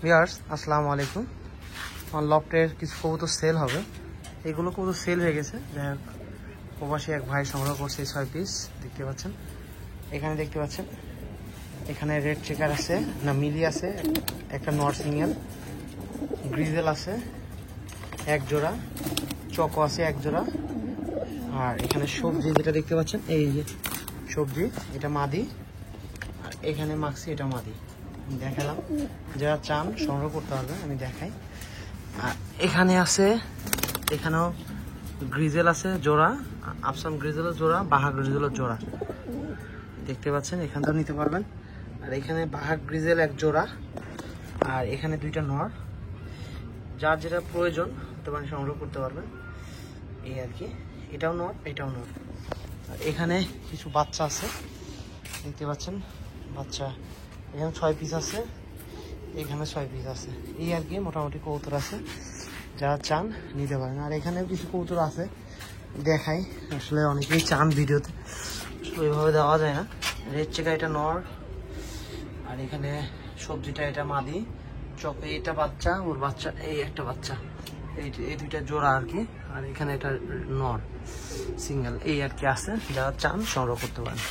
Viewers আসসালামু আলাইকুম। আমার লফটের কিছু কবুতর সেল হবে, এগুলো কবুতর সেল হয়ে গেছে। যাই হোক, প্রবাসী এক ভাই সংগ্রহ করছে 6 পিস। দেখতে পাচ্ছেন, এখানে দেখতে পাচ্ছেন, এখানে রেড চেকার আছে, না মিলি আছে, একটা নর সিঙ্গেল, গ্রিজেল আছে এক জোড়া, চকো আছে এক জোড়া, আর এখানে সবজি যেটা দেখতে পাচ্ছেন, এই যে সবজি, এটা মাদি, আর এখানে মাক্সি, এটা মাদি। দেখালাম, যারা চান সংগ্রহ করতে পারবে, আমি দেখাই। আর এখানে আছে, এখানেও গ্রিজেল আছে জোড়া, আফসান গ্রিজেলের জোড়া, বাহা গ্রিজেলের জোড়া দেখতে পাচ্ছেন, এখান থেকে নিতে পারবেন। আর এখানে বাহা গ্রিজেল এক জোড়া, আর এখানে দুইটা নর, যার যেটা প্রয়োজন হতে পারেন সংগ্রহ করতে পারবেন, এই আর কি। এটাও নর, এটাও নর। আর এখানে কিছু বাচ্চা আছে, দেখতে পাচ্ছেন বাচ্চা, এখানে 6 পিস আছে, এখানে 6 পিস আছে, এই আর কি। মোটামুটি কবুতর আছে, যারা চান নিতে পারেন। আর এখানেও কিছু কবুতর আছে, দেখাই। আসলে অনেকেই চান ভিডিওতে, ওইভাবে দেওয়া যায় না। রেড চেকা এটা নর, আর এখানে সবজিটা এটা মাদি, চকে এটা বাচ্চা, ওর বাচ্চা এই একটা বাচ্চা, এই দুইটা জোড়া আর কি। আর এখানে এটা নর সিঙ্গেল, এই আর কি আছে। যারা চান সংগ্রহ করতে পারেন।